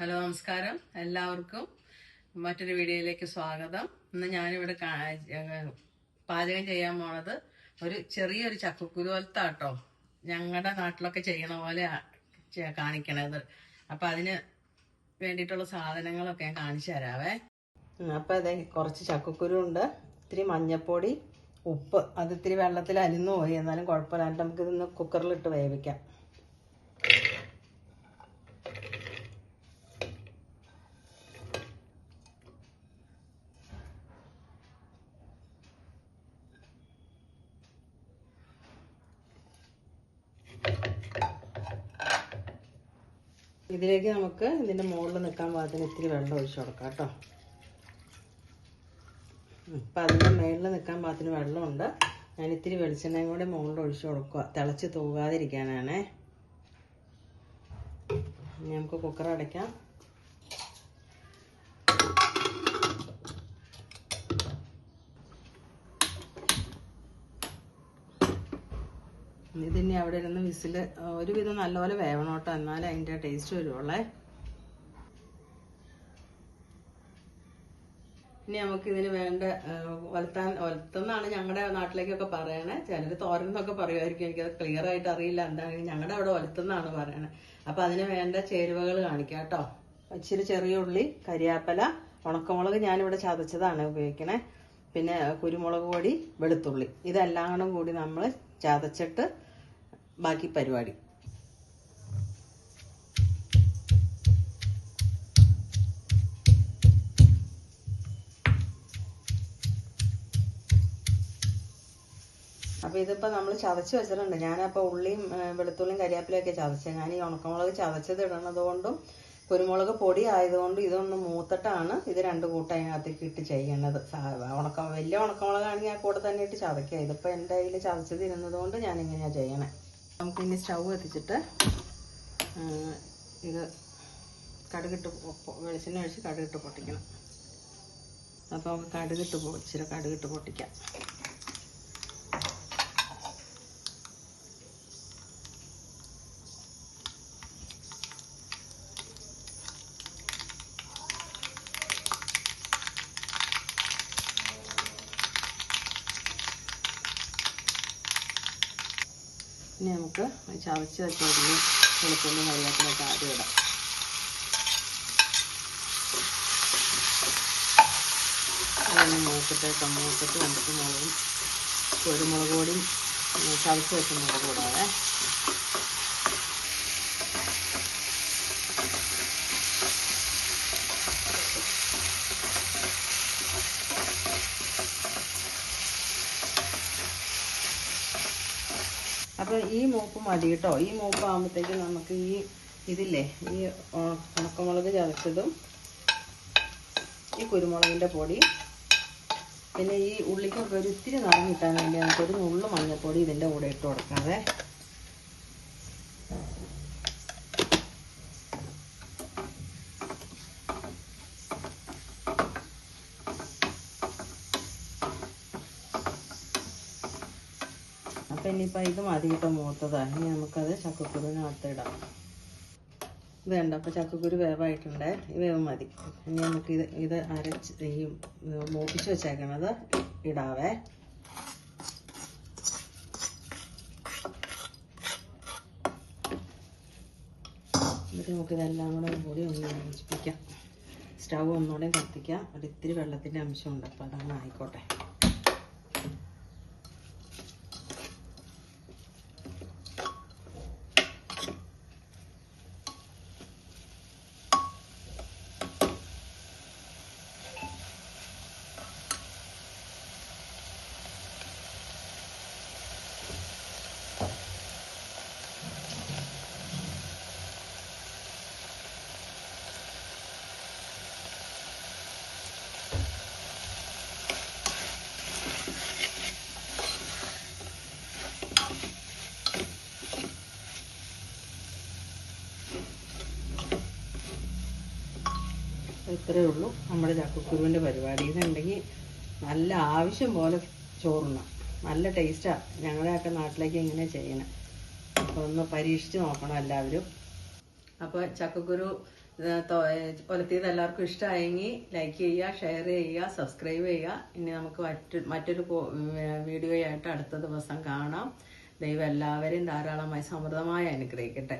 Hello നമസ്കാരം എല്ലാവർക്കും മറ്റൊരു വീഡിയോയിലേക്ക് സ്വാഗതം. ഇന്ന് ഞാനിവിടെ പാചകം ചെയ്യാൻ പോണത് ഒരു ചെറിയൊരു ചക്കക്കുരു പോലത്താട്ടോ. ഞങ്ങളുടെ നാട്ടിലൊക്കെ ചെയ്യണ പോലെ കാണിക്കണത്. അപ്പം അതിന് വേണ്ടിയിട്ടുള്ള സാധനങ്ങളൊക്കെ ഞാൻ കാണിച്ചു തരാവേ. അപ്പം അതെ, കുറച്ച് ചക്കക്കുരു ഉണ്ട്, ഇത്തിരി മഞ്ഞൾപ്പൊടി, ഉപ്പ്. അത് ഇത്തിരി വെള്ളത്തിൽ അലിന്നു പോയി, എന്നാലും കുഴപ്പമില്ലാണ്ട് നമുക്കിതൊന്ന് കുക്കറിലിട്ട് വേവിക്കാം. ഇതിലേക്ക് നമുക്ക് ഇതിൻ്റെ മുകളിൽ നിൽക്കാൻ പാകത്തിന് ഇത്തിരി വെള്ളം ഒഴിച്ചു കൊടുക്കാം കേട്ടോ. ഇപ്പം അതിൻ്റെ മുകളിൽ നിൽക്കാൻ പാകത്തിന് വെള്ളമുണ്ട്. ഞാൻ ഇത്തിരി വെളിച്ചെണ്ണയും കൂടെ മുകളിൽ ഒഴിച്ചു കൊടുക്കുക, തിളച്ച് തൂകാതിരിക്കാനാണേ. ഇനി നമുക്ക് കുക്കർ അടയ്ക്കാം. ഇതിനി അവിടെ ഇരുന്ന് വിസിൽ ഒരുവിധം നല്ലപോലെ വേവണം കേട്ടോ, എന്നാലും അതിൻ്റെ ടേസ്റ്റ് വരുവുള്ളേ. ഇനി നമുക്ക് ഇതിന് വേണ്ട ഒലത്തെന്നാണ് ഞങ്ങളുടെ നാട്ടിലേക്കൊക്കെ പറയണേ. ചിലർ തോരൻ എന്നൊക്കെ പറയുമായിരിക്കും, എനിക്കത് ക്ലിയർ ആയിട്ട് അറിയില്ല എന്താണ്. ഞങ്ങളുടെ അവിടെ ഒലത്തെന്നാണ് പറയണേ. അപ്പം അതിന് വേണ്ട ചേരുവകൾ കാണിക്കാം കേട്ടോ. ഇച്ചിരി ചെറിയ ഉള്ളി, കരിയാപ്പല, ഉണക്കമുളക് ഞാനിവിടെ ചതച്ചതാണ് ഉപയോഗിക്കണേ. പിന്നെ കുരുമുളക് പൊടി, വെളുത്തുള്ളി, ഇതെല്ലാം കൂടി നമ്മൾ ചതച്ചിട്ട് ബാക്കി പരിപാടി. അപ്പോൾ ഇതിപ്പോൾ നമ്മൾ ചതച്ച് വെച്ചിട്ടുണ്ട്. ഞാനപ്പോൾ ഉള്ളിയും വെളുത്തുള്ളിയും കരിയാപ്പിലൊക്കെ ചതച്ചത്. ഞാൻ ഈ ഉണക്കമുളക് ചതച്ചത് ഇടുന്നത് കൊണ്ടും കുരുമുളക് പൊടി ആയതുകൊണ്ട് ഇതൊന്ന് മൂത്തിട്ടാണ് ഇത് രണ്ട് കൂട്ടം അതിനകത്തേക്ക് ഇട്ട് ചെയ്യേണ്ടത്. വലിയ ഉണക്കമുളകാണെങ്കിൽ ആ കൂടെ തന്നെ ഇട്ട് ചതയ്ക്കുക. ഇതിപ്പോൾ എൻ്റെ കയ്യിൽ ചതച്ചത് ഇരുന്നത് കൊണ്ട് ഞാനിങ്ങനെയാണ് ചെയ്യണേ. നമുക്കിനി സ്റ്റൗ കത്തിച്ചിട്ട് ഇത് കടുകിട്ട് വെളിച്ചെണ്ണ ഒഴിച്ച് കടുകിട്ട് പൊട്ടിക്കണം. അപ്പോൾ നമുക്ക് ഇച്ചിരി കടുകിട്ട് പൊട്ടിക്കാം. ഇനി നമുക്ക് ചതച്ച് വെച്ച ഉള്ളി, വെളുത്തുള്ളി, കരിയാപ്പിലൊക്കെ ആദ്യം ഇടാം. അതൊന്ന് മൂത്തിട്ട് നമുക്ക് മുളകും കുരുമുളക് പൊടിയും ചതച്ച് വെച്ച മുളക് കൂടാതെ. അപ്പോൾ ഈ മൂപ്പ് മതി കേട്ടോ. ഈ മൂപ്പ് ആകുമ്പോഴത്തേക്ക് നമുക്ക് ഇതില്ലേ ഈ ഉണക്കമുളക് ചതച്ചതും ഈ കുരുമുളകിൻ്റെ പൊടി, പിന്നെ ഈ ഉള്ളിക്കൊക്കെ ഒരു ഇത്തിരി നിറം കിട്ടാൻ വേണ്ടി നമുക്കൊരു നുള്ളു മഞ്ഞൾപ്പൊടി ഇതിൻ്റെ കൂടെ ഇട്ട് കൊടുക്കാതെ. അപ്പം ഇനിയിപ്പോൾ ഇത് മതി കേട്ടോ മൂത്തതാണ്. ഇനി നമുക്കത് ചക്കക്കുരുവിനകത്ത് ഇടാം. ഇത് കണ്ടോ, അപ്പോൾ ചക്കക്കുരു വേവായിട്ടുണ്ട്. വേവ് മതി. ഇനി നമുക്ക് ഇത് അരച്ച് ഈ മൂപ്പിച്ച് വെച്ചേക്കണത് ഇടാവേ. എന്നിട്ട് നമുക്കിതെല്ലാം കൂടി ഒന്ന് യോജിപ്പിക്കാം. സ്റ്റൗ ഒന്നുകൂടെ കത്തിക്കാം. ഒരിത്തിരി വെള്ളത്തിൻ്റെ അംശമുണ്ട്, അപ്പോൾ അതങ്ങനെ ആയിക്കോട്ടെ. ഇത്രയേ ഉള്ളൂ നമ്മുടെ ചക്കക്കുരുവിൻ്റെ പരിപാടി. ഇതുണ്ടെങ്കിൽ നല്ല ആവശ്യം പോലെ ചോറുണ്ണാം. നല്ല ടേസ്റ്റാണ്. ഞങ്ങളുടെയൊക്കെ നാട്ടിലേക്ക് ഇങ്ങനെ ചെയ്യണം. അപ്പോൾ ഒന്ന് പരീക്ഷിച്ച് നോക്കണം എല്ലാവരും. അപ്പോൾ ചക്കക്കുരു ഒലത്തിയത് എല്ലാവർക്കും ഇഷ്ടമായെങ്കിൽ ലൈക്ക് ചെയ്യുക, ഷെയർ ചെയ്യുക, സബ്സ്ക്രൈബ് ചെയ്യുക. ഇനി നമുക്ക് മറ്റൊരു വീഡിയോയായിട്ട് അടുത്ത ദിവസം കാണാം. ദൈവം എല്ലാവരെയും ധാരാളമായി സമൃദ്ധമായി അനുഗ്രഹിക്കട്ടെ.